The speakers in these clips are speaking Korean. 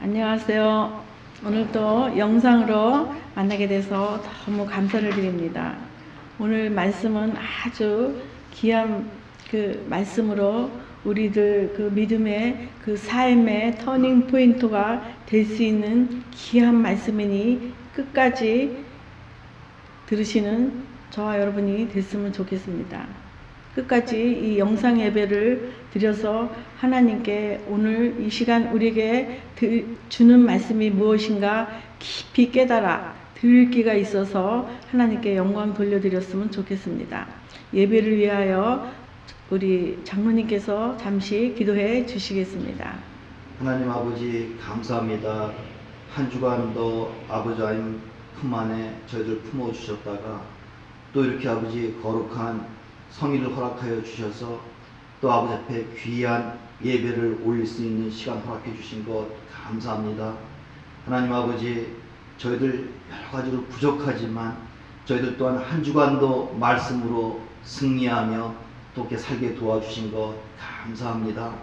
안녕하세요. 오늘도 영상으로 만나게 돼서 너무 감사를 드립니다. 오늘 말씀은 아주 귀한 그 말씀으로 우리들 그 믿음의 그 삶의 터닝 포인트가 될 수 있는 귀한 말씀이니 끝까지 들으시는 저와 여러분이 됐으면 좋겠습니다. 끝까지 이 영상 예배를 드려서 하나님께 오늘 이 시간 우리에게 주는 말씀이 무엇인가 깊이 깨달아 들을 기가 있어서 하나님께 영광 돌려드렸으면 좋겠습니다. 예배를 위하여 우리 장로님께서 잠시 기도해 주시겠습니다. 하나님 아버지 감사합니다. 한 주간도 아버지 하나님 품 안에 저희들 품어주셨다가 또 이렇게 아버지 거룩한 성의를 허락하여 주셔서 또 아버지 앞에 귀한 예배를 올릴 수 있는 시간 허락해 주신 것 감사합니다. 하나님 아버지 저희들 여러 가지로 부족하지만 저희들 또한 한 주간도 말씀으로 승리하며 또 이렇게 살게 도와주신 것 감사합니다.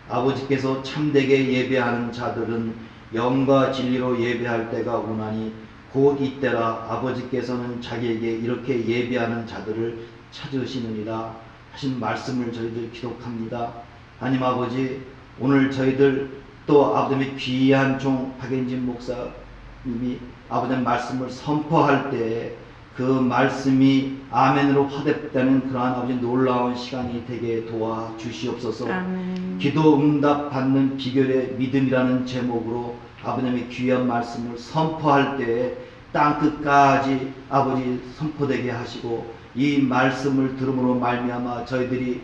아버지께서 참되게 예배하는 자들은 영과 진리로 예배할 때가 오나니 곧 이때라 아버지께서는 자기에게 이렇게 예배하는 자들을 찾으시느니라 하신 말씀을 저희들 기록합니다. 하나님 아버지 오늘 저희들 또 아버지의 귀한 종 박앤진 목사님이 아버지의 말씀을 선포할 때 그 말씀이 아멘으로 화답되는 그러한 아버지 놀라운 시간이 되게 도와주시옵소서. 아멘. 기도 응답 받는 비결의 믿음이라는 제목으로 아버님의 귀한 말씀을 선포할 때에 땅끝까지 아버지 선포되게 하시고 이 말씀을 들음으로 말미암아 저희들이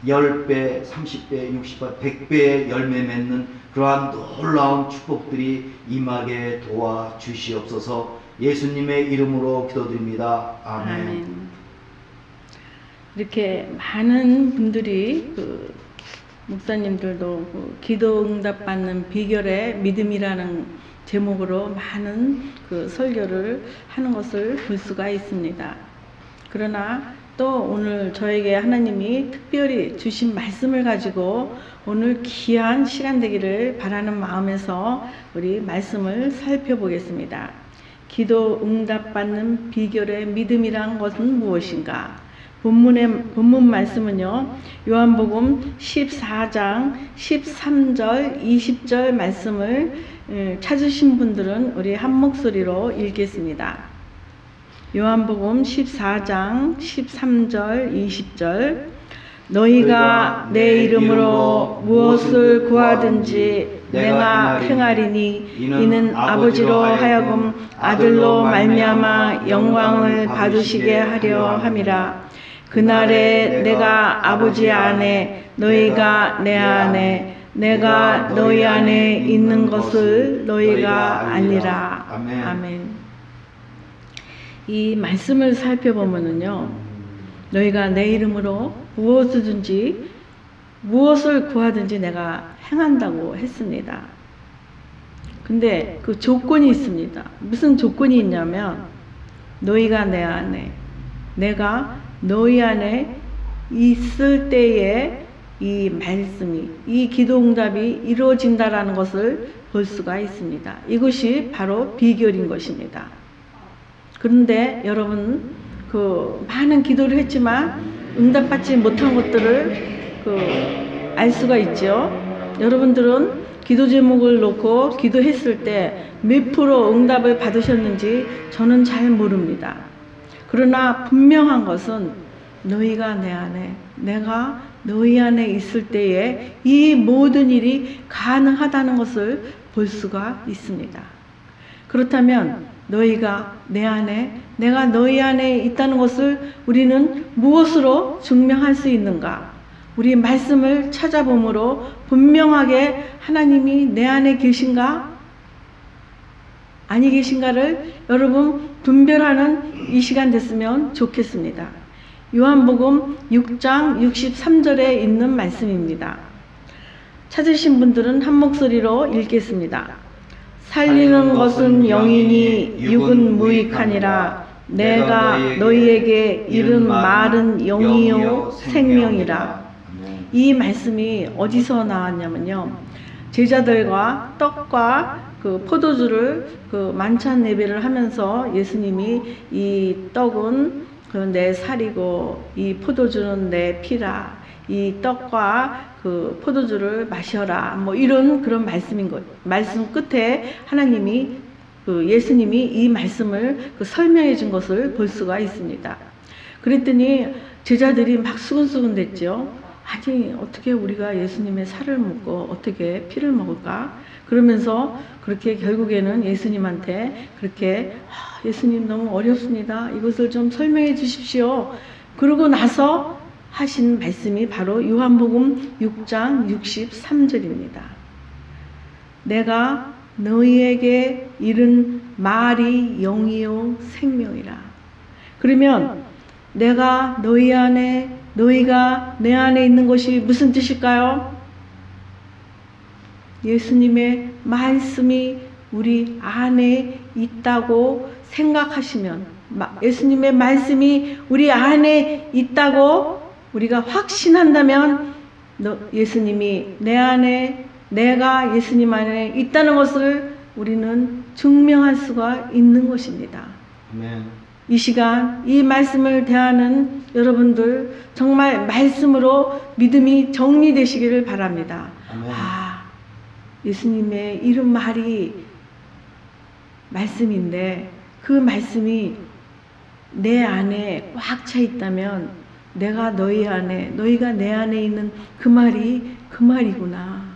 10배, 30배, 60배, 100배의 열매 맺는 그러한 놀라운 축복들이 임하게 도와주시옵소서. 예수님의 이름으로 기도드립니다. 아멘. 아멘. 이렇게 많은 분들이 목사님들도 기도 응답 받는 비결의 믿음이라는 제목으로 많은 설교를 하는 것을 볼 수가 있습니다. 그러나 또 오늘 저에게 하나님이 특별히 주신 말씀을 가지고 오늘 귀한 시간 되기를 바라는 마음에서 우리 말씀을 살펴보겠습니다. 기도 응답 받는 비결의 믿음이란 것은 무엇인가? 본문 말씀은요, 요한복음 14장 13절 20절 말씀을 찾으신 분들은 우리 한 목소리로 읽겠습니다. 요한복음 14장 13절 20절 너희가 내 이름으로 무엇을 구하든지 내가 행하리니 이는 아버지로 하여금 아들로 말미암아 영광을 받으시게 하려 함이라. 그날에 내가 아버지 안에 너희가 내 안에 내가 너희 안에 있는 것을 너희가 아니라. 아멘. 이 말씀을 살펴보면은요, 너희가 내 이름으로 무엇을 구하든지 내가 행한다고 했습니다. 근데 그 조건이 있습니다. 무슨 조건이 있냐면 너희가 내 안에 내가 너희 안에 있을 때에 이 말씀이 이 기도응답이 이루어진다라는 것을 볼 수가 있습니다. 이것이 바로 비결인 것입니다. 그런데 여러분 많은 기도를 했지만 응답받지 못한 것들을 알 수가 있죠. 여러분들은 기도 제목을 놓고 기도했을 때 몇 프로 응답을 받으셨는지 저는 잘 모릅니다. 그러나 분명한 것은 너희가 내 안에 내가 너희 안에 있을 때에 이 모든 일이 가능하다는 것을 볼 수가 있습니다. 그렇다면 너희가 내 안에 내가 너희 안에 있다는 것을 우리는 무엇으로 증명할 수 있는가? 우리 말씀을 찾아보므로 분명하게 하나님이 내 안에 계신가? 아니 계신가를 여러분 분별하는 이 시간 됐으면 좋겠습니다. 요한복음 6장 63절에 있는 말씀입니다. 찾으신 분들은 한 목소리로 읽겠습니다. 살리는 것은 영이니 육은 무익하니라. 내가 너희에게 이른 말은 영이요 생명이라. 이 말씀이 어디서 나왔냐면요, 제자들과 떡과 그 포도주를 그 만찬 예배를 하면서 예수님이 이 떡은 그 내 살이고 이 포도주는 내 피라, 이 떡과 그 포도주를 마셔라, 뭐 이런 그런 말씀인 것. 말씀 끝에 하나님이 그 예수님이 이 말씀을 그 설명해 준 것을 볼 수가 있습니다. 그랬더니 제자들이 막 수근수근 됐죠. 아니 어떻게 우리가 예수님의 살을 먹고 어떻게 피를 먹을까? 그러면서 그렇게 결국에는 예수님한테 그렇게 예수님 너무 어렵습니다. 이것을 좀 설명해 주십시오. 그러고 나서 하신 말씀이 바로 요한복음 6장 63절입니다. 내가 너희에게 이른 말이 영이요 생명이라. 그러면 내가 너희 안에, 너희가 내 안에 있는 것이 무슨 뜻일까요? 예수님의 말씀이 우리 안에 있다고 생각하시면, 예수님의 말씀이 우리 안에 있다고 우리가 확신한다면 예수님이 내 안에, 내가 예수님 안에 있다는 것을 우리는 증명할 수가 있는 것입니다. 아멘. 이 시간 이 말씀을 대하는 여러분들 정말 말씀으로 믿음이 정리되시기를 바랍니다. 아멘. 예수님의 이런 말이 말씀인데 그 말씀이 내 안에 꽉 차 있다면 내가 너희 안에, 너희가 내 안에 있는 그 말이 그 말이구나.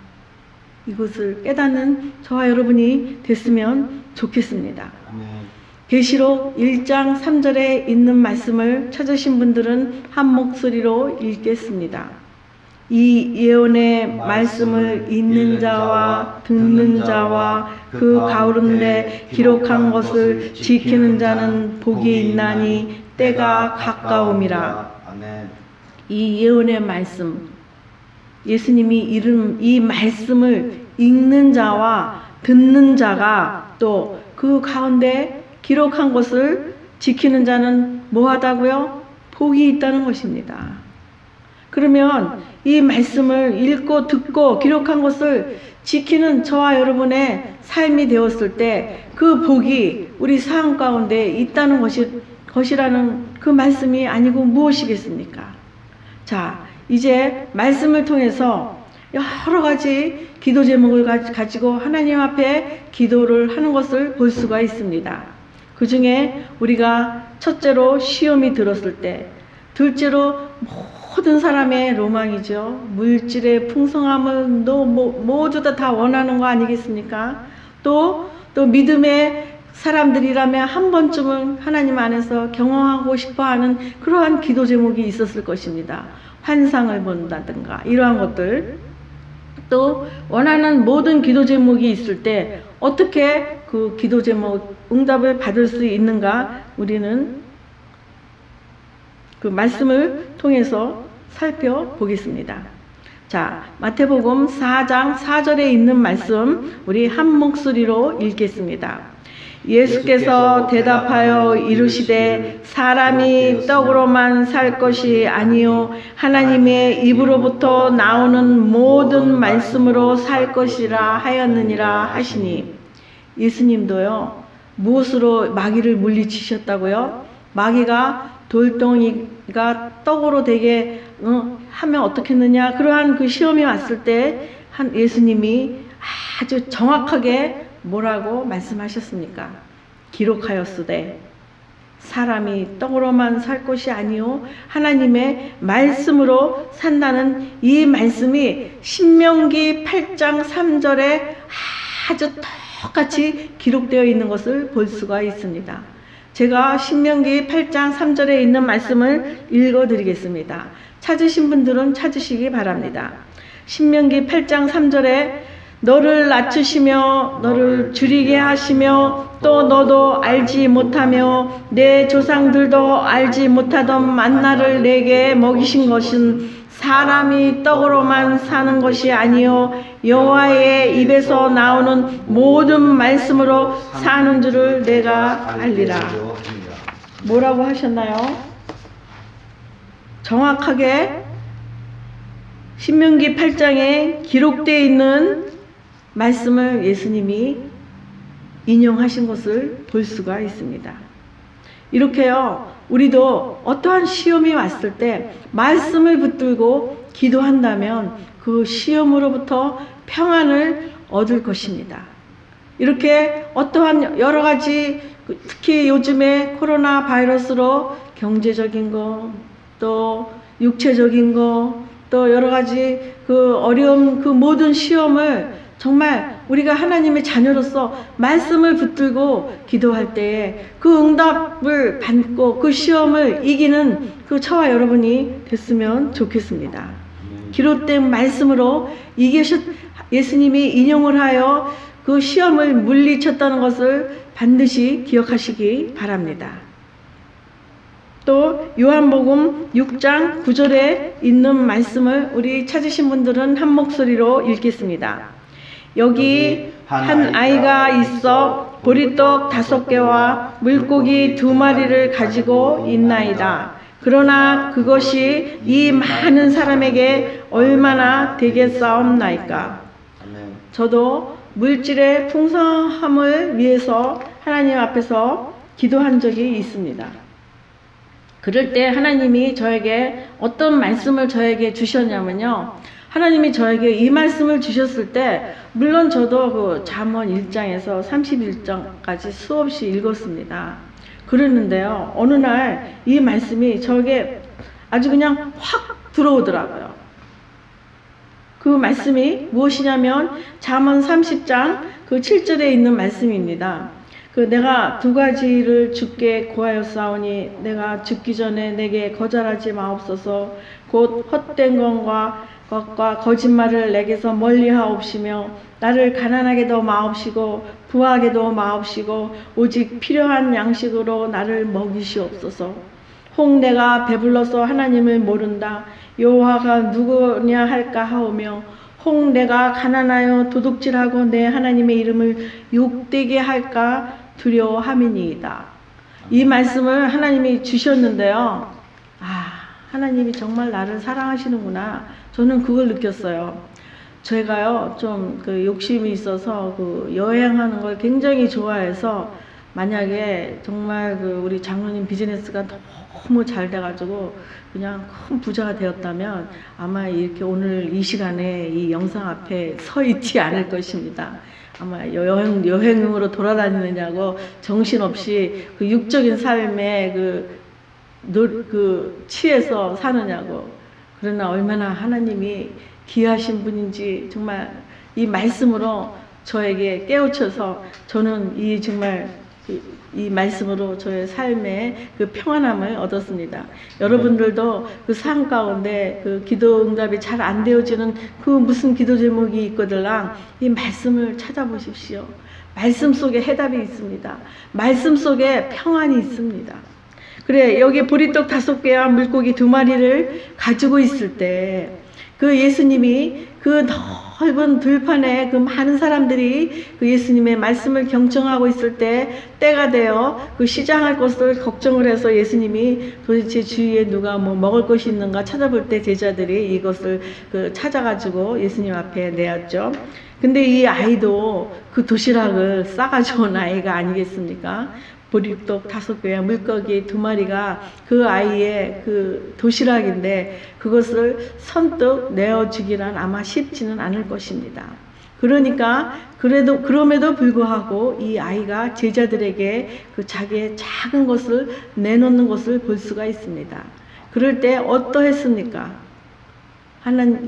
이것을 깨닫는 저와 여러분이 됐으면 좋겠습니다. 아멘. 계시록 1장 3절에 있는 말씀을 찾으신 분들은 한 목소리로 읽겠습니다. 이 예언의 말씀을 읽는 자와 듣는 자와 그 가운데 기록한 것을 지키는 자는 복이 있나니 때가 가까움이라. 아멘. 이 예언의 말씀, 예수님이 이른 이 말씀을 읽는 자와 듣는 자가 또 그 가운데 기록한 것을 지키는 자는 뭐하다고요? 복이 있다는 것입니다. 그러면 이 말씀을 읽고 듣고 기록한 것을 지키는 저와 여러분의 삶이 되었을 때 그 복이 우리 삶 가운데 있다는 것이라는 그 말씀이 아니고 무엇이겠습니까? 자, 이제 말씀을 통해서 여러 가지 기도 제목을 가지고 하나님 앞에 기도를 하는 것을 볼 수가 있습니다. 그 중에 우리가 첫째로 시험이 들었을 때, 둘째로 모든 사람의 로망이죠. 물질의 풍성함을 모두 다 원하는 거 아니겠습니까? 또 믿음의 사람들이라면 한 번쯤은 하나님 안에서 경험하고 싶어 하는 그러한 기도 제목이 있었을 것입니다. 환상을 본다든가 이러한 것들. 또 원하는 모든 기도 제목이 있을 때 어떻게 그 기도 제목 응답을 받을 수 있는가 우리는 그 말씀을 통해서 살펴보겠습니다. 자, 마태복음 4장 4절에 있는 말씀 우리 한 목소리로 읽겠습니다. 예수께서 대답하여 이르시되 사람이 떡으로만 살 것이 아니요 하나님의 입으로부터 나오는 모든 말씀으로 살 것이라 하였느니라 하시니, 예수님도요 무엇으로 마귀를 물리치셨다고요? 마귀가 돌덩이가 떡으로 되게 하면 어떻겠느냐, 그러한 그 시험이 왔을 때 예수님이 아주 정확하게 뭐라고 말씀하셨습니까? 기록하였으되 사람이 떡으로만 살 것이 아니요 하나님의 말씀으로 산다는 이 말씀이 신명기 8장 3절에 아주 똑같이 기록되어 있는 것을 볼 수가 있습니다. 제가 신명기 8장 3절에 있는 말씀을 읽어드리겠습니다. 찾으신 분들은 찾으시기 바랍니다. 신명기 8장 3절에 너를 낮추시며 너를 줄이게 하시며 또 너도 알지 못하며 내 조상들도 알지 못하던 만나를 내게 먹이신 것은 사람이 떡으로만 사는 것이 아니요 여호와의 입에서 나오는 모든 말씀으로 사는 줄을 내가 알리라. 뭐라고 하셨나요? 정확하게 신명기 8장에 기록되어 있는 말씀을 예수님이 인용하신 것을 볼 수가 있습니다. 이렇게요, 우리도 어떠한 시험이 왔을 때 말씀을 붙들고 기도한다면 그 시험으로부터 평안을 얻을 것입니다. 이렇게 어떠한 여러 가지, 특히 요즘에 코로나 바이러스로 경제적인 거, 또 육체적인 거, 또 여러 가지 그 어려운 그 모든 시험을 정말 우리가 하나님의 자녀로서 말씀을 붙들고 기도할 때에 그 응답을 받고 그 시험을 이기는 그 저와 여러분이 됐으면 좋겠습니다. 기록된 말씀으로 예수님이 인용을 하여 그 시험을 물리쳤다는 것을 반드시 기억하시기 바랍니다. 또 요한복음 6장 9절에 있는 말씀을 우리 찾으신 분들은 한 목소리로 읽겠습니다. 여기 한 아이가 있어 보리떡 5개와 물고기 2마리를 가지고 있나이다. 그러나 그것이 이 많은 사람에게 얼마나 되겠사옵나이까. 저도 물질의 풍성함을 위해서 하나님 앞에서 기도한 적이 있습니다. 그럴 때 하나님이 저에게 어떤 말씀을 저에게 주셨냐면요, 하나님이 저에게 이 말씀을 주셨을 때 물론 저도 그 잠언 1장에서 31장까지 수없이 읽었습니다. 그랬는데요, 어느 날 이 말씀이 저에게 아주 그냥 확 들어오더라고요. 그 말씀이 무엇이냐면 잠언 30장 그 7절에 있는 말씀입니다. 내가 2가지를 주께 구하였사오니 내가 죽기 전에 내게 거절하지 마옵소서. 곧 헛된 것과 거짓말을 내게서 멀리하옵시며 나를 가난하게도 마옵시고 부하게도 마옵시고 오직 필요한 양식으로 나를 먹이시옵소서. 혹 내가 배불러서 하나님을 모른다. 여호와가 누구냐 할까 하오며 혹 내가 가난하여 도둑질하고 내 하나님의 이름을 욕되게 할까 두려워함이니이다. 이 말씀을 하나님이 주셨는데요, 하나님이 정말 나를 사랑하시는구나. 저는 그걸 느꼈어요. 제가요 좀 그 욕심이 있어서 그 여행하는 걸 굉장히 좋아해서, 만약에 정말 그 우리 장로님 비즈니스가 너무 잘 돼가지고 그냥 큰 부자가 되었다면 아마 이렇게 오늘 이 시간에 이 영상 앞에 서 있지 않을 것입니다. 아마 여행으로 돌아다니느냐고 정신없이 그 육적인 삶에 그 취해서 사느냐고. 그러나 얼마나 하나님이 귀하신 분인지 정말 이 말씀으로 저에게 깨우쳐서 저는 이 말씀으로 저의 삶에 그 평안함을 얻었습니다. 여러분들도 그 삶 가운데 그 기도 응답이 잘 안 되어지는 그 무슨 기도 제목이 있거들랑 이 말씀을 찾아보십시오. 말씀 속에 해답이 있습니다. 말씀 속에 평안이 있습니다. 그래, 여기 보리떡 5개와 물고기 2마리를 가지고 있을 때 그 예수님이 그 넓은 들판에 그 많은 사람들이 그 예수님의 말씀을 경청하고 있을 때 때가 되어 그 시장할 것을 걱정을 해서 예수님이 도대체 주위에 누가 뭐 먹을 것이 있는가 찾아볼 때 제자들이 이것을 찾아가지고 예수님 앞에 내었죠. 근데 이 아이도 그 도시락을 싸가지고 온 아이가 아니겠습니까? 보리떡 5개와 물고기 2마리가 그 아이의 그 도시락인데 그것을 선뜻 내어주기란 아마 쉽지는 않을 것입니다. 그러니까 그럼에도 불구하고 이 아이가 제자들에게 그 자기의 작은 것을 내놓는 것을 볼 수가 있습니다. 그럴 때 어떠했습니까?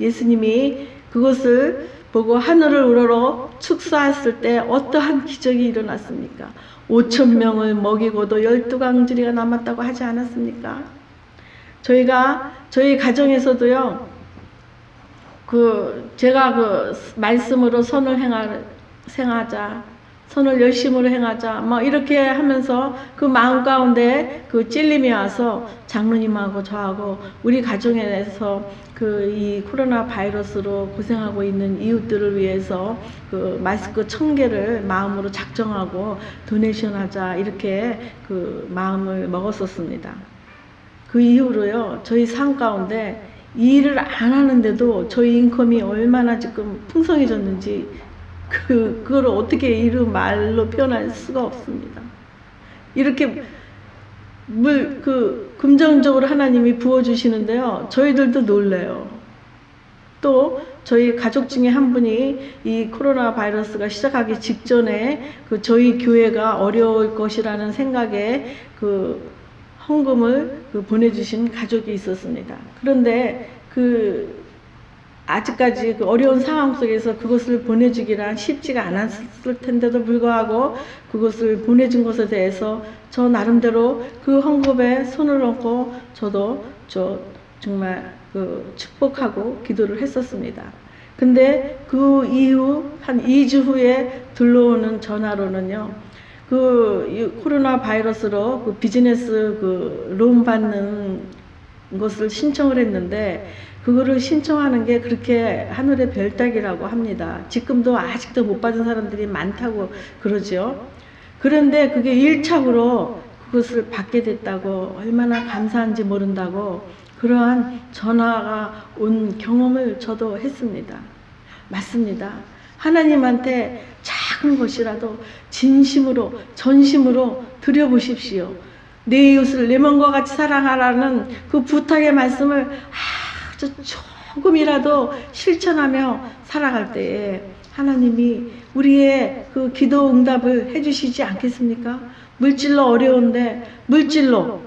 예수님이 그것을 보고 하늘을 우러러 축사했을 때 어떠한 기적이 일어났습니까? 5,000명을 먹이고도 12강주리가 남았다고 하지 않았습니까? 저희 가정에서도요, 제가 말씀으로 선을 행하자, 선을 열심으로 행하자, 이렇게 하면서 그 마음 가운데 그 찔림이 와서 장로님하고 저하고 우리 가정에 대해서 이 코로나 바이러스로 고생하고 있는 이웃들을 위해서 그 마스크 1000개를 마음으로 작정하고 도네이션 하자, 이렇게 그 마음을 먹었었습니다. 그 이후로요, 저희 삶 가운데 이 일을 안 하는데도 저희 인컴이 얼마나 지금 풍성해졌는지 그걸 어떻게 이루 말로 표현할 수가 없습니다. 이렇게 금전적으로 하나님이 부어주시는데요. 저희들도 놀래요. 또 저희 가족 중에 한 분이 이 코로나 바이러스가 시작하기 직전에 저희 교회가 어려울 것이라는 생각에 헌금을 보내주신 가족이 있었습니다. 그런데 아직까지 어려운 상황 속에서 그것을 보내주기란 쉽지가 않았을 텐데도 불구하고 그것을 보내준 것에 대해서 저 나름대로 그 헌금에 손을 얹고 저도 정말 축복하고 기도를 했었습니다. 근데 그 이후 한 2주 후에 들러오는 전화로는요, 코로나 바이러스로 비즈니스 론 받는 것을 신청을 했는데 그거를 신청하는 게 그렇게 하늘의 별 따기라고 합니다. 지금도 아직도 못 받은 사람들이 많다고 그러죠. 그런데 그게 1차적으로 그것을 받게 됐다고, 얼마나 감사한지 모른다고 그러한 전화가 온 경험을 저도 했습니다. 맞습니다. 하나님한테 작은 것이라도 진심으로 전심으로 드려보십시오. 내 이웃을 내 몸과 같이 사랑하라는 그 부탁의 말씀을 아주 조금이라도 실천하며 살아갈 때에 하나님이 우리의 그 기도 응답을 해주시지 않겠습니까? 물질로 어려운데 물질로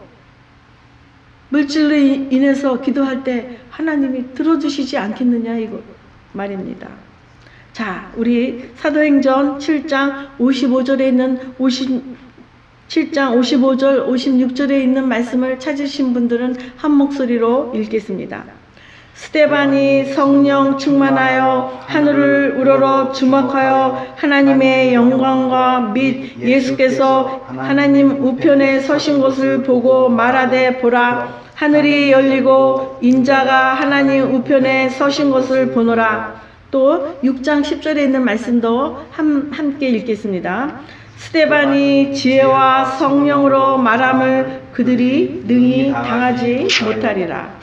인해서 기도할 때 하나님이 들어주시지 않겠느냐 이거 말입니다. 자, 우리 사도행전 7장 55절에 있는 7장 55절 56절에 있는 말씀을 찾으신 분들은 한 목소리로 읽겠습니다. 스데반이 성령 충만하여 하늘을 우러러 주목하여 하나님의 영광과 및 예수께서 하나님 우편에 서신 것을 보고 말하되 보라, 하늘이 열리고 인자가 하나님 우편에 서신 것을 보노라. 또 6장 10절에 있는 말씀도 함께 읽겠습니다. 스데반이 지혜와 성령으로 말함을 그들이 능히 당하지 못하리라.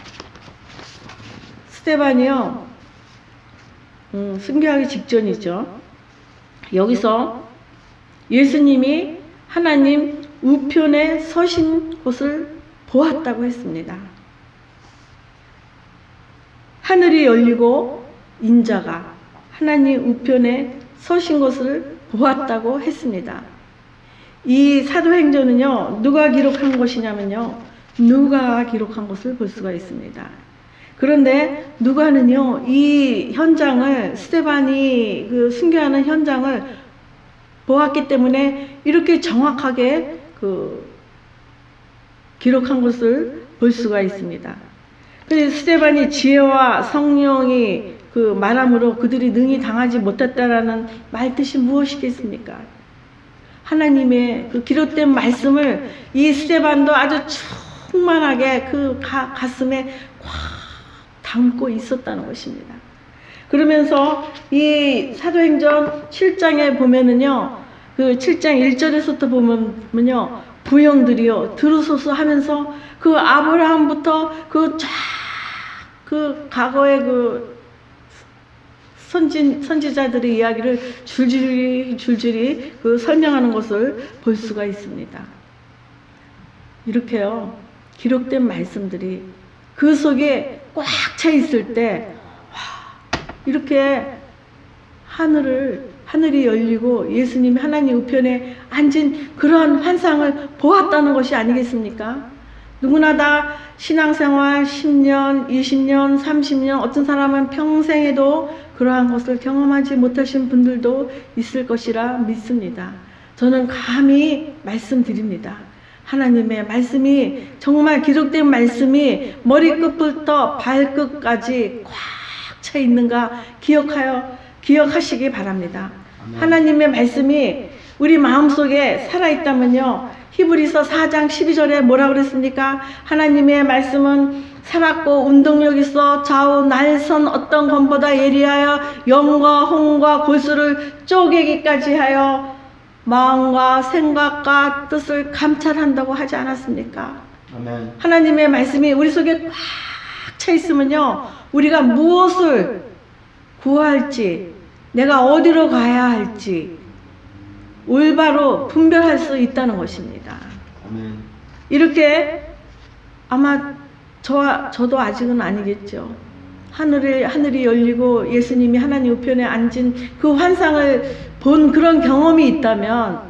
스데반이요, 순교하기 직전이죠. 여기서 예수님이 하나님 우편에 서신 곳을 보았다고 했습니다. 하늘이 열리고 인자가 하나님 우편에 서신 것을 보았다고 했습니다. 이 사도행전은요, 누가 기록한 것이냐면요, 누가가 기록한 것을 볼 수가 있습니다. 그런데 누가는요, 이 현장을, 스데반이 순교하는 현장을 보았기 때문에 이렇게 정확하게 기록한 것을 볼 수가 있습니다. 그래서 스데반이 지혜와 성령이 말함으로 그들이 능히 당하지 못했다라는 말 뜻이 무엇이겠습니까? 하나님의 기록된 말씀을 이 스데반도 아주 충만하게 가슴에 꽉 담고 있었다는 것입니다. 그러면서 이 사도행전 7장에 보면은요, 7장 1절에서부터 보면요, 부형들이요, 들으소서 하면서 아브라함부터 과거의 선지자들의 이야기를 줄줄이 설명하는 것을 볼 수가 있습니다. 이렇게요, 기록된 말씀들이 그 속에 꽉 차 있을 때, 이렇게 하늘이 열리고 예수님이 하나님 우편에 앉은 그러한 환상을 보았다는 것이 아니겠습니까? 누구나 다 신앙생활 10년, 20년, 30년, 어떤 사람은 평생에도 그러한 것을 경험하지 못하신 분들도 있을 것이라 믿습니다. 저는 감히 말씀드립니다. 하나님의 말씀이, 정말 기록된 말씀이 머리끝부터 발끝까지 꽉 차 있는가 기억하시기 바랍니다. 아멘. 하나님의 말씀이 우리 마음속에 살아있다면요, 히브리서 4장 12절에 뭐라고 그랬습니까? 하나님의 말씀은 살았고 운동력 있어 좌우 날선 어떤 검보다 예리하여 영과 혼과 골수를 쪼개기까지 하여 마음과 생각과 뜻을 감찰한다고 하지 않았습니까? 아멘. 하나님의 말씀이 우리 속에 꽉 차 있으면요, 우리가 무엇을 구할지 내가 어디로 가야 할지 올바로 분별할 수 있다는 것입니다. 아멘. 이렇게 아마 저도 아직은 아니겠죠. 하늘이 열리고 예수님이 하나님 우편에 앉은 그 환상을 본 그런 경험이 있다면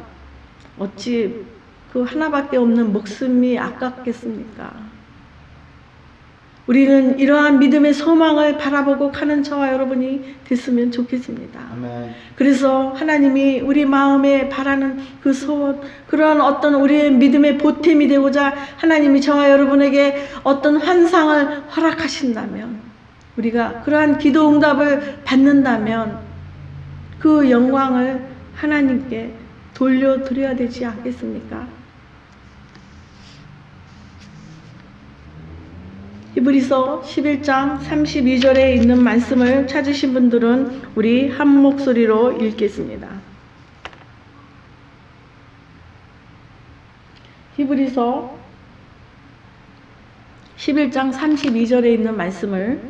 어찌 그 하나밖에 없는 목숨이 아깝겠습니까? 우리는 이러한 믿음의 소망을 바라보고 가는 저와 여러분이 됐으면 좋겠습니다. 아멘. 그래서 하나님이 우리 마음에 바라는 그 소원, 그러한 어떤 우리의 믿음의 보탬이 되고자 하나님이 저와 여러분에게 어떤 환상을 허락하신다면, 우리가 그러한 기도 응답을 받는다면 그 영광을 하나님께 돌려드려야 되지 않겠습니까? 히브리서 11장 32절에 있는 말씀을 찾으신 분들은 우리 한 목소리로 읽겠습니다. 히브리서 11장 32절에 있는 말씀을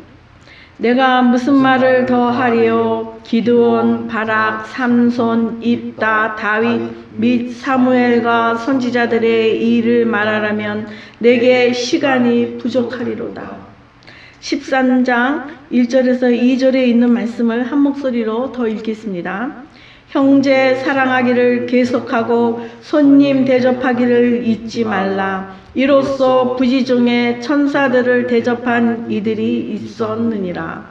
내가 무슨 말을 더 하리요? 기드온, 바락, 삼손, 입다, 다윗 및 사무엘과 선지자들의 일을 말하라면 내게 시간이 부족하리로다. 13장 1절에서 2절에 있는 말씀을 한 목소리로 더 읽겠습니다. 형제 사랑하기를 계속하고 손님 대접하기를 잊지 말라. 이로써 부지 중에 천사들을 대접한 이들이 있었느니라.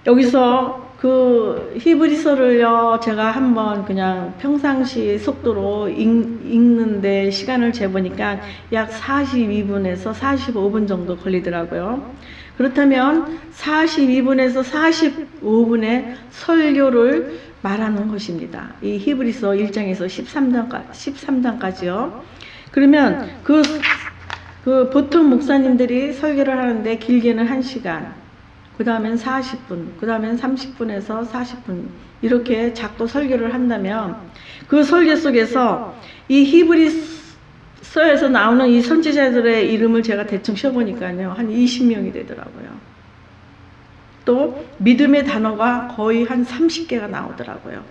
여기서 그 히브리서를요, 제가 한번 그냥 평상시 속도로 읽는데 시간을 재보니까 약 42분에서 45분 정도 걸리더라고요. 그렇다면 42분에서 45분의 설교를 말하는 것입니다. 이 히브리서 1장에서 13장까지요. 그러면 그 보통 목사님들이 설교를 하는데 길게는 1시간, 그 다음엔 40분, 그 다음엔 30분에서 40분 이렇게 작고 설교를 한다면 그 설교 속에서 이 히브리서에서 나오는 이 선지자들의 이름을 제가 대충 쉬어보니까요, 한 20명이 되더라고요. 또 믿음의 단어가 거의 한 30개가 나오더라고요.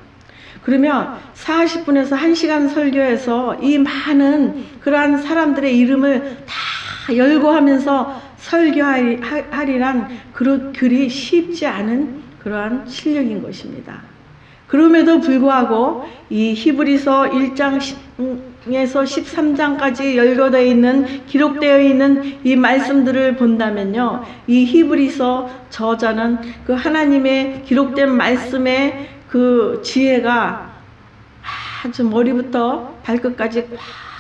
그러면 40분에서 1시간 설교에서 이 많은 그러한 사람들의 이름을 다 열거하면서 설교하리란 그리 쉽지 않은 그러한 실력인 것입니다. 그럼에도 불구하고 이 히브리서 1장에서 13장까지 열거되어 있는, 기록되어 있는 이 말씀들을 본다면요, 이 히브리서 저자는 그 하나님의 기록된 말씀의 그 지혜가 아주 머리부터 발끝까지 꽉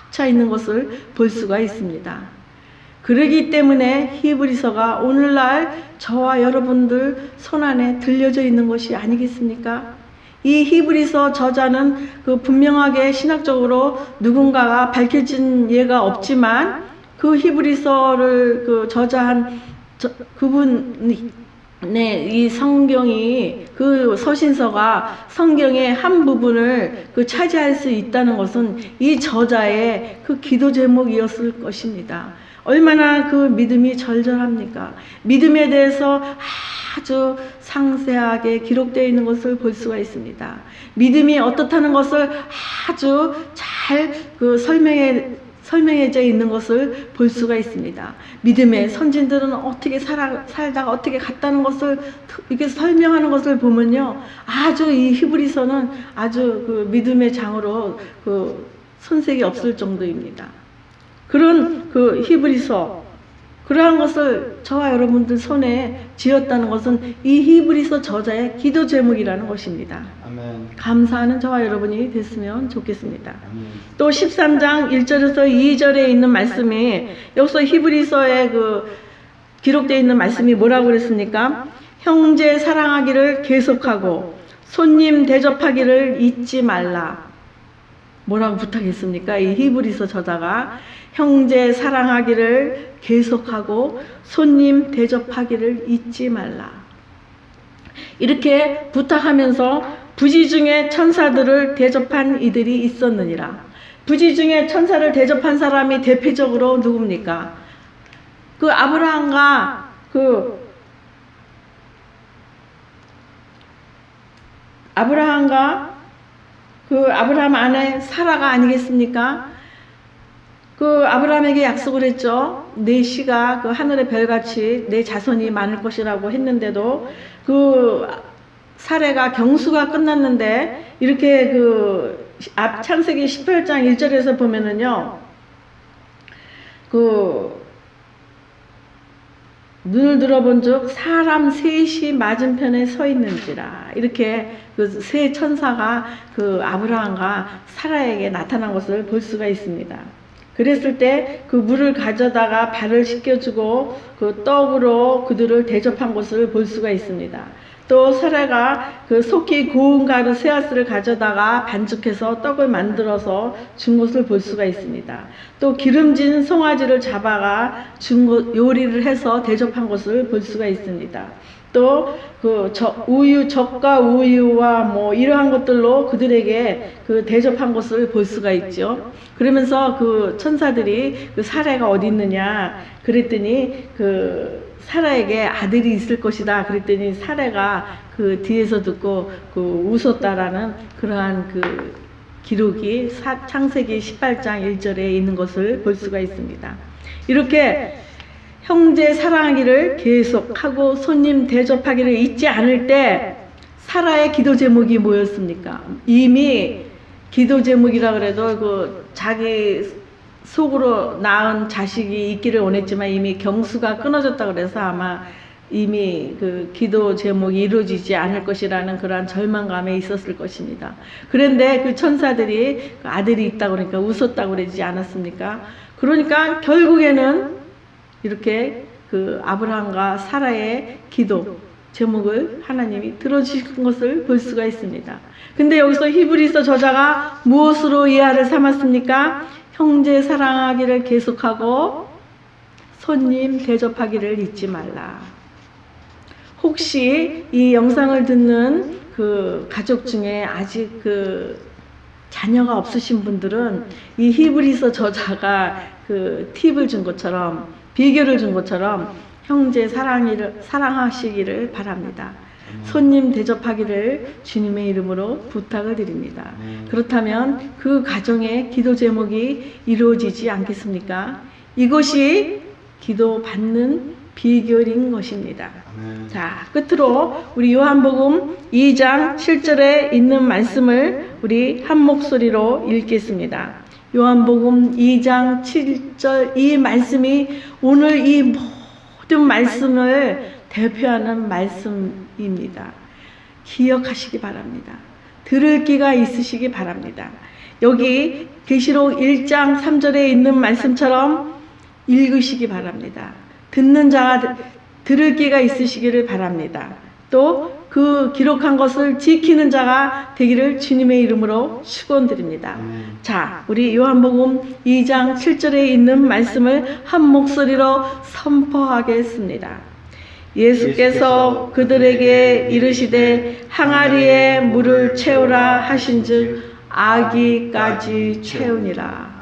차 있는 것을 볼 수가 있습니다. 그러기 때문에 히브리서가 오늘날 저와 여러분들 손안에 들려져 있는 것이 아니겠습니까? 이 히브리서 저자는 그 분명하게 신학적으로 누군가가 밝혀진 예가 없지만 그 히브리서를 그 저자한 그분이 이 성경이, 그 서신서가 성경의 한 부분을 차지할 수 있다는 것은 이 저자의 그 기도 제목이었을 것입니다. 얼마나 그 믿음이 절절합니까? 믿음에 대해서 아주 상세하게 기록되어 있는 것을 볼 수가 있습니다. 믿음이 어떻다는 것을 아주 잘 설명해져 있는 것을 볼 수가 있습니다. 믿음의 선진들은 어떻게 살다가 어떻게 갔다는 것을 이렇게 설명하는 것을 보면요, 아주 이 히브리서는 아주 그 믿음의 장으로 그 손색이 없을 정도입니다. 그런 그 히브리서, 그러한 것을 저와 여러분들 손에 쥐었다는 것은 이 히브리서 저자의 기도 제목이라는 것입니다. 아멘. 감사하는 저와 여러분이 됐으면 좋겠습니다. 아멘. 또 13장 1절에서 2절에 있는 말씀이, 여기서 히브리서에 기록되어 있는 말씀이 뭐라고 그랬습니까? 형제 사랑하기를 계속하고 손님 대접하기를 잊지 말라. 뭐라고 부탁했습니까? 이 히브리서 저자가 형제 사랑하기를 계속하고 손님 대접하기를 잊지 말라. 이렇게 부탁하면서 부지 중에 천사들을 대접한 이들이 있었느니라. 부지 중에 천사를 대접한 사람이 대표적으로 누굽니까? 그 아브라함과 아브라함과 그 아브라함 아내 사라가 아니겠습니까? 그 아브라함에게 약속을 했죠. 내 씨가 그 하늘의 별같이 내 자손이 많을 것이라고 했는데도 그 사례가 경수가 끝났는데 이렇게 그 앞 창세기 18장 1절에서 보면은요. 그 눈을 들어본즉 사람 셋이 맞은편에 서 있는지라 이렇게 그 세 천사가 그 아브라함과 사라에게 나타난 것을 볼 수가 있습니다. 그랬을 때 그 물을 가져다가 발을 씻겨주고 그 떡으로 그들을 대접한 것을 볼 수가 있습니다. 또 사라가 그 속히 고운 가루 새아스를 가져다가 반죽해서 떡을 만들어서 준 것을 볼 수가 있습니다. 또 기름진 송아지를 잡아가 요리를 해서 대접한 것을 볼 수가 있습니다. 또 그 젖과 우유와 뭐 이러한 것들로 그들에게 그 대접한 것을 볼 수가 있죠. 그러면서 그 천사들이 그 사라가 어디 있느냐 그랬더니 그 사라에게 아들이 있을 것이다 그랬더니 사라가 그 뒤에서 듣고 그 웃었다라는 그러한 그 기록이 창세기 18장 1절에 있는 것을 볼 수가 있습니다. 이렇게 형제 사랑하기를 계속하고 손님 대접하기를 잊지 않을 때 사라의 기도 제목이 뭐였습니까? 이미 기도 제목이라 그래도 그 자기 속으로 낳은 자식이 있기를 원했지만 이미 경수가 끊어졌다 그래서 아마 이미 그 기도 제목이 이루어지지 않을 것이라는 그러한 절망감에 있었을 것입니다. 그런데 그 천사들이 그 아들이 있다 그러니까 웃었다고 그러지 않았습니까? 그러니까 결국에는 이렇게 그 아브라함과 사라의 기도 제목을 하나님이 들어주신 것을 볼 수가 있습니다. 근데 여기서 히브리서 저자가 무엇으로 이하를 삼았습니까? 형제 사랑하기를 계속하고 손님 대접하기를 잊지 말라. 혹시 이 영상을 듣는 그 가족 중에 아직 그 자녀가 없으신 분들은 이 히브리서 저자가 그 팁을 준 것처럼 비결을 준 것처럼 형제 사랑하시기를 바랍니다. 손님 대접하기를 주님의 이름으로 부탁을 드립니다. 그렇다면 그 가정의 기도 제목이 이루어지지 않겠습니까? 이것이 기도 받는 비결인 것입니다. 자, 끝으로 우리 요한복음 2장 7절에 있는 말씀을 우리 한 목소리로 읽겠습니다. 요한복음 2장 7절 이 말씀이 오늘 이 모든 말씀을 대표하는 말씀입니다. 기억하시기 바랍니다. 들을 귀가 있으시기 바랍니다. 여기 계시록 1장 3절에 있는 말씀처럼 읽으시기 바랍니다. 듣는 자가 들을 귀가 있으시기를 바랍니다. 또 그 기록한 것을 지키는 자가 되기를 주님의 이름으로 축원드립니다. 자, 우리 요한복음 2장 7절에 있는 말씀을 한 목소리로 선포하겠습니다. 예수께서 그들에게 이르시되 항아리에 물을 채우라 하신즉 아기까지 채우니라.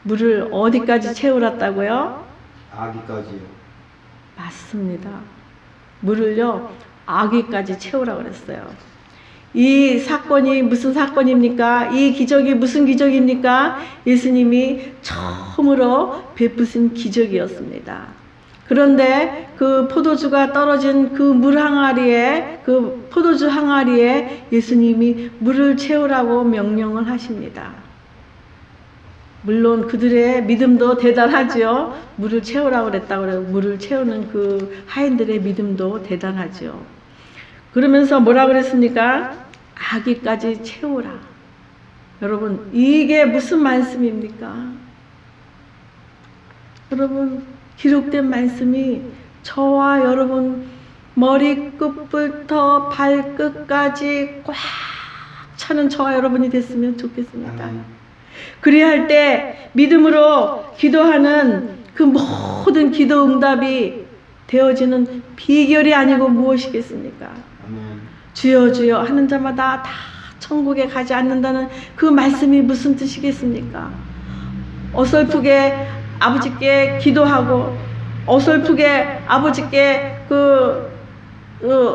물을 어디까지 채우랐다고요? 아기까지요. 맞습니다. 물을요 아기까지 채우라 그랬어요. 이 사건이 무슨 사건입니까? 이 기적이 무슨 기적입니까? 예수님이 처음으로 베푸신 기적이었습니다. 그런데 그 포도주가 떨어진 그 물 항아리에, 그 포도주 항아리에 예수님이 물을 채우라고 명령을 하십니다. 물론 그들의 믿음도 대단하죠. 물을 채우라고 그랬다고 그래요. 물을 채우는 그 하인들의 믿음도 대단하죠. 그러면서 뭐라 그랬습니까? 아기까지 채우라. 여러분, 이게 무슨 말씀입니까? 여러분, 기록된 말씀이 저와 여러분 머리끝부터 발끝까지 꽉 차는 저와 여러분이 됐으면 좋겠습니다. 그래야 할 때 믿음으로 기도하는 그 모든 기도 응답이 되어지는 비결이 아니고 무엇이겠습니까? 주여 주여 하는 자마다 다 천국에 가지 않는다는 그 말씀이 무슨 뜻이겠습니까? 어설프게 아버지께 기도하고 어설프게 아버지께 그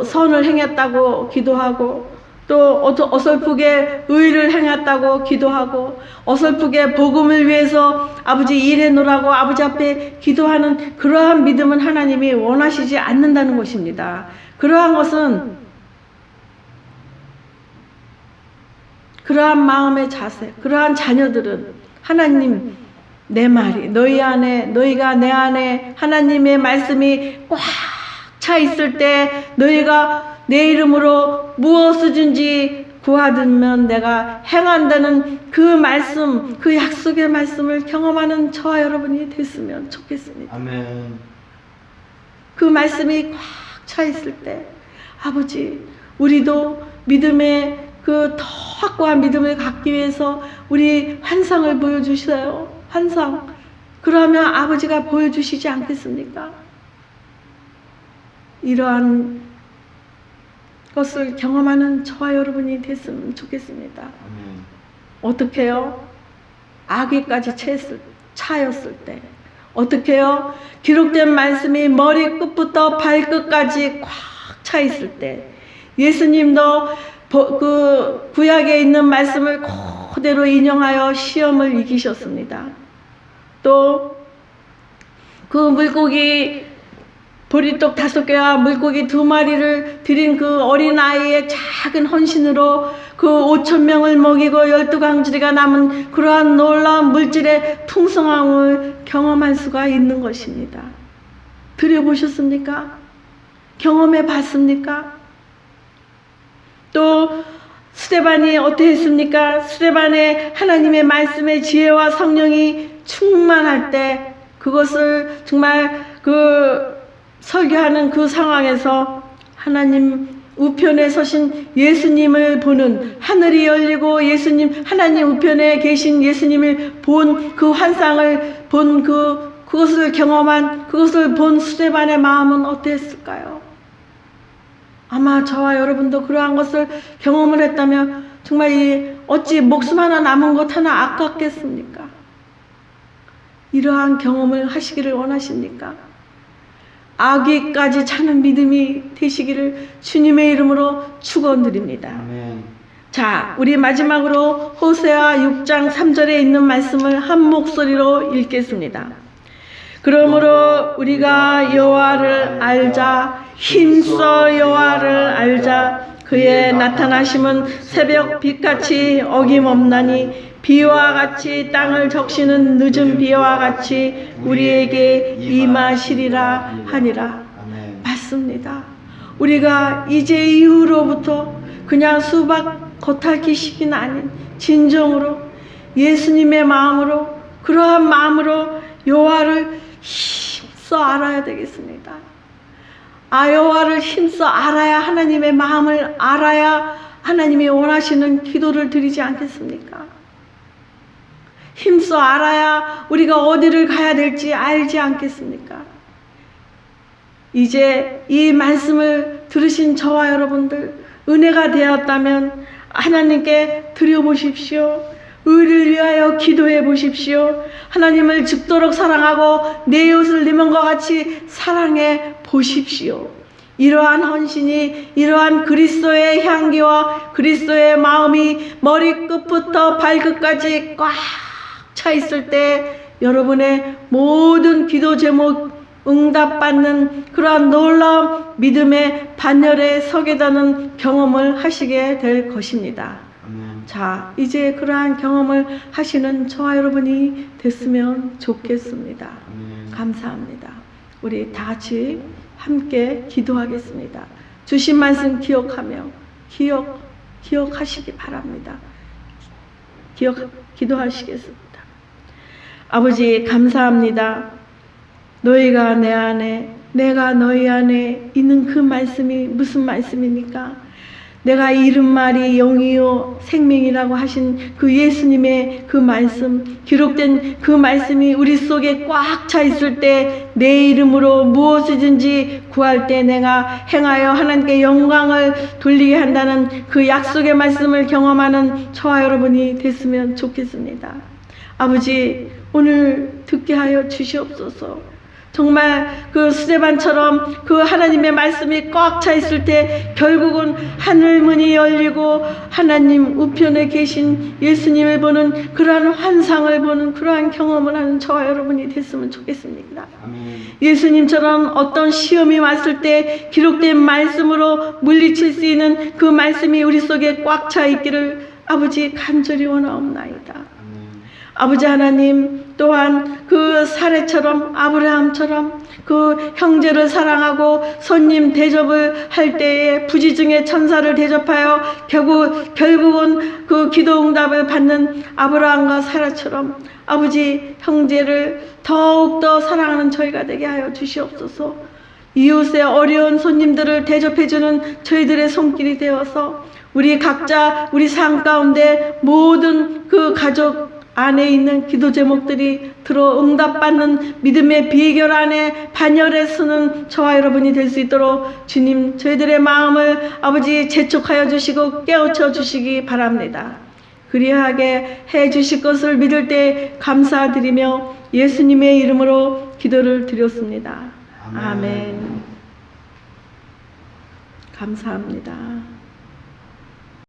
선을 행했다고 기도하고 또 어설프게 의를 행했다고 기도하고 어설프게 복음을 위해서 아버지 일해 놓으라고 아버지 앞에 기도하는 그러한 믿음은 하나님이 원하시지 않는다는 것입니다. 그러한 것은 그러한 마음의 자세, 그러한 자녀들은 하나님 내 말이 너희 안에 너희가 내 안에 하나님의 말씀이 꽉 차 있을 때 너희가 내 이름으로 무엇이든지 구하면 내가 행한다는 그 말씀, 그 약속의 말씀을 경험하는 저와 여러분이 됐으면 좋겠습니다. 아멘. 그 말씀이 꽉 차 있을 때 아버지 우리도 믿음의 그 더 확고한 믿음을 갖기 위해서 우리 환상을 보여주세요. 환상. 그러면 아버지가 보여주시지 않겠습니까? 이러한 것을 경험하는 저와 여러분이 됐으면 좋겠습니다. 아멘. 어떻게 해요? 아기까지 차였을 때 어떻게 해요? 기록된 말씀이 머리 끝부터 발끝까지 꽉 차 있을 때 예수님도 그 구약에 있는 말씀을 그대로 인용하여 시험을 이기셨습니다. 또 그 물고기 보리떡 5개와 물고기 2마리를 드린 그 어린아이의 작은 헌신으로 그 5,000명을 먹이고 12강줄이가 남은 그러한 놀라운 물질의 풍성함을 경험할 수가 있는 것입니다. 들여보셨습니까? 경험해 봤습니까? 또 스데반이 어떻게 했습니까? 스데반의 하나님의 말씀의 지혜와 성령이 충만할 때 그것을 정말 그 설교하는 그 상황에서 하나님 우편에 서신 예수님을 보는 하늘이 열리고 예수님 하나님 우편에 계신 예수님을 본 그 환상을 본 그것을 경험한 그것을 본 스데반의 마음은 어땠을까요? 아마 저와 여러분도 그러한 것을 경험을 했다면 정말 어찌 목숨 하나 남은 것 하나 아깝겠습니까? 이러한 경험을 하시기를 원하십니까? 아기까지 차는 믿음이 되시기를 주님의 이름으로 축원드립니다. 아멘. 자, 우리 마지막으로 호세아 6장 3절에 있는 말씀을 한 목소리로 읽겠습니다. 그러므로 우리가 여호와를 알자, 힘써 여호와를 알자. 그의 나타나심은 새벽 빛같이 어김없나니 비와 같이 땅을 적시는 늦은 비와 같이 우리에게 임하시리라 하니라. 아멘. 맞습니다. 우리가 이제 이후로부터 그냥 수박 겉핥기식이 아닌 진정으로 예수님의 마음으로 그러한 마음으로 여호와를 힘써 알아야 되겠습니다. 여호와를 힘써 알아야 하나님의 마음을 알아야 하나님이 원하시는 기도를 드리지 않겠습니까? 힘써 알아야 우리가 어디를 가야 될지 알지 않겠습니까? 이제 이 말씀을 들으신 저와 여러분들 은혜가 되었다면 하나님께 드려보십시오. 의를 위하여 기도해 보십시오. 하나님을 죽도록 사랑하고 내 이웃을 네 몸과 같이 사랑해 보십시오. 이러한 헌신이 이러한 그리스도의 향기와 그리스도의 마음이 머리끝부터 발끝까지 꽉 차 있을 때 여러분의 모든 기도 제목 응답받는 그러한 놀라운 믿음의 반열에 서게 되는 경험을 하시게 될 것입니다. 아멘. 자, 이제 그러한 경험을 하시는 저와 여러분이 됐으면 좋겠습니다. 아멘. 감사합니다. 우리 다 같이 함께 기도하겠습니다. 주신 말씀 기억하며 기억하시기 바랍니다. 기도하시겠습니다. 아버지 감사합니다. 너희가 내 안에 내가 너희 안에 있는 그 말씀이 무슨 말씀입니까? 내가 잃은 말이 영이요 생명이라고 하신 그 예수님의 그 말씀, 기록된 그 말씀이 우리 속에 꽉 차 있을 때 내 이름으로 무엇이든지 구할 때 내가 행하여 하나님께 영광을 돌리게 한다는 그 약속의 말씀을 경험하는 저와 여러분이 됐으면 좋겠습니다. 아버지 오늘 듣게 하여 주시옵소서. 정말 그 스데반처럼 그 하나님의 말씀이 꽉 차 있을 때 결국은 하늘 문이 열리고 하나님 우편에 계신 예수님을 보는 그러한 환상을 보는 그러한 경험을 하는 저와 여러분이 됐으면 좋겠습니다. 아멘. 예수님처럼 어떤 시험이 왔을 때 기록된 말씀으로 물리칠 수 있는 그 말씀이 우리 속에 꽉 차 있기를 아버지 간절히 원하옵나이다. 아멘. 아버지 하나님 또한 그 사례처럼 아브라함처럼 그 형제를 사랑하고 손님 대접을 할 때에 부지중에 천사를 대접하여 결국은 그 기도 응답을 받는 아브라함과 사라처럼 아버지 형제를 더욱더 사랑하는 저희가 되게 하여 주시옵소서. 이웃의 어려운 손님들을 대접해주는 저희들의 손길이 되어서 우리 각자 우리 삶 가운데 모든 그 가족 안에 있는 기도 제목들이 들어 응답받는 믿음의 비결 안에 반열에 서는 저와 여러분이 될 수 있도록 주님 저희들의 마음을 아버지 재촉하여 주시고 깨우쳐 주시기 바랍니다. 그리하게 해 주실 것을 믿을 때 감사드리며 예수님의 이름으로 기도를 드렸습니다. 아멘. 감사합니다.